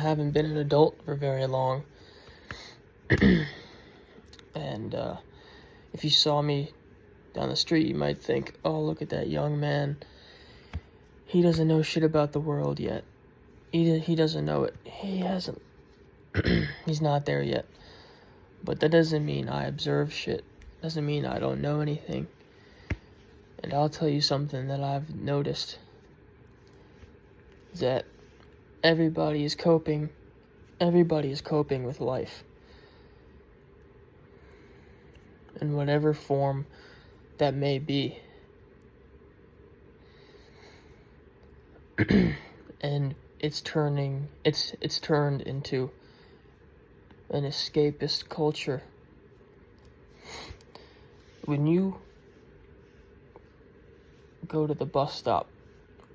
haven't been an adult for very long. And if you saw me down the street, you might think, oh, look at that young man. He doesn't know shit about the world yet. He doesn't know it. He hasn't. He's not there yet. But that doesn't mean I observe shit. Doesn't mean I don't know anything. And I'll tell you something that I've noticed. That everybody is coping with life. In whatever form that may be. And it's turned into an escapist culture. When you go to the bus stop,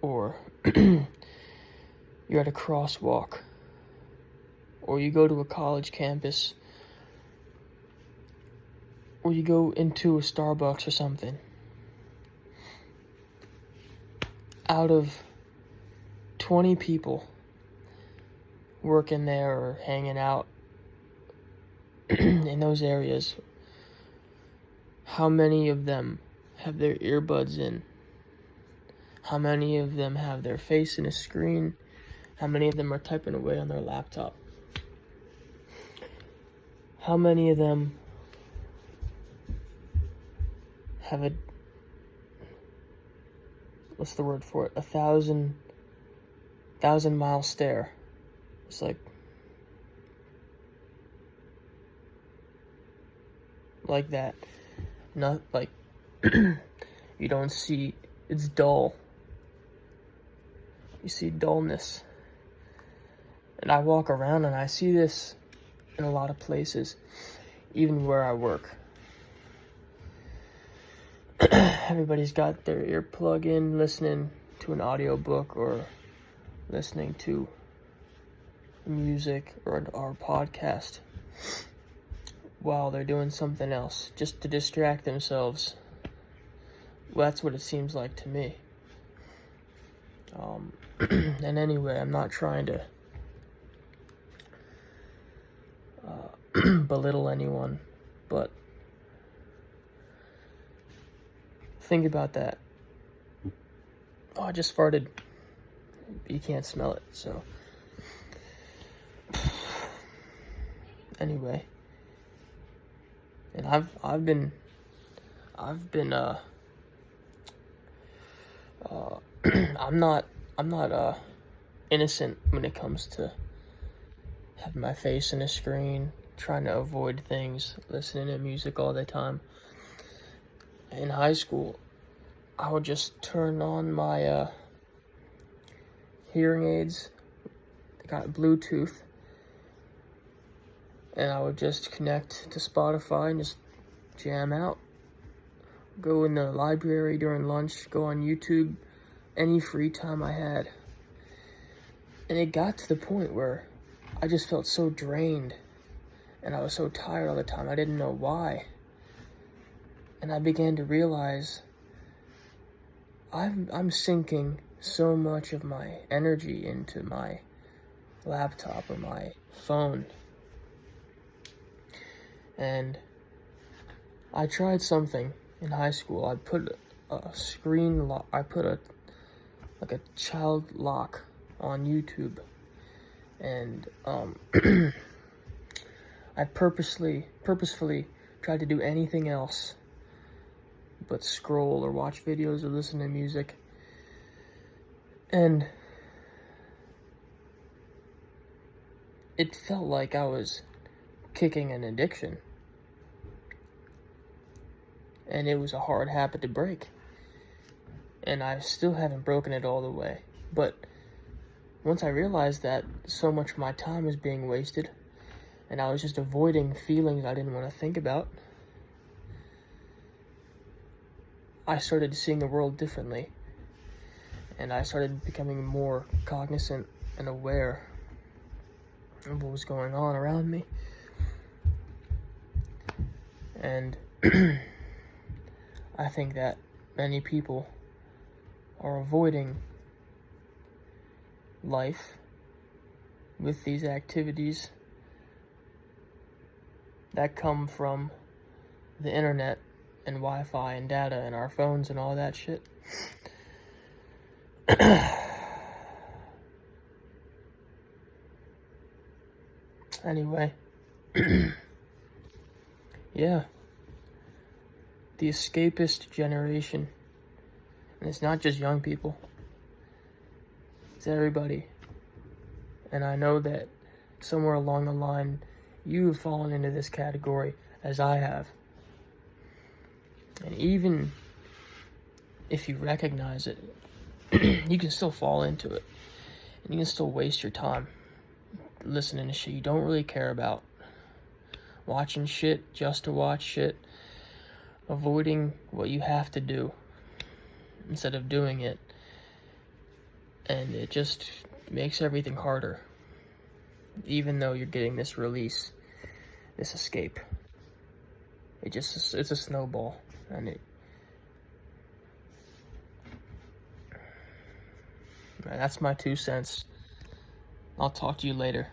or you're at a crosswalk, or you go to a college campus, or you go into a Starbucks or something, out of 20 people working there or hanging out in those areas, how many of them have their earbuds in? How many of them have their face in a screen? How many of them are typing away on their laptop? How many of them have a, what's the word for it? A thousand mile stare. It's like that. Not like you don't see, it's dull. You see dullness. And I walk around and I see this in a lot of places, even where I work. Everybody's got their earplug in, listening to an audiobook or listening to music or our podcast while they're doing something else, just to distract themselves. Well, that's what it seems like to me. And anyway, I'm not trying to belittle anyone, but think about that. Oh, I just farted. You can't smell it, so. Anyway. And I've been I'm not innocent when it comes to having my face in a screen, trying to avoid things, listening to music all the time. In high school, I would just turn on my hearing aids. They got Bluetooth. And I would just connect to Spotify and just jam out. Go in the library during lunch, go on YouTube, any free time I had. And it got to the point where I just felt so drained. And I was so tired all the time, I didn't know why. And I began to realize I'm sinking so much of my energy into my laptop or my phone. And I tried something in high school. I put a screen lock, I put a child lock on YouTube. And I purposefully tried to do anything else but scroll or watch videos or listen to music. And it felt like I was kicking an addiction. And it was a hard habit to break. And I still haven't broken it all the way. But once I realized that so much of my time was being wasted, and I was just avoiding feelings I didn't want to think about, I started seeing the world differently. And I started becoming more cognizant and aware of what was going on around me. And I think that many people are avoiding life with these activities that come from the internet and Wi-Fi and data and our phones and all that shit. Anyway, yeah, the escapist generation, and it's not just young people, it's everybody. And I know that somewhere along the line, you have fallen into this category, as I have. And even if you recognize it, you can still fall into it. And you can still waste your time listening to shit you don't really care about. Watching shit just to watch shit. Avoiding what you have to do instead of doing it. And it just makes everything harder. Even though you're getting this release, this escape. It's a snowball. And that's my 2 cents. I'll talk to you later.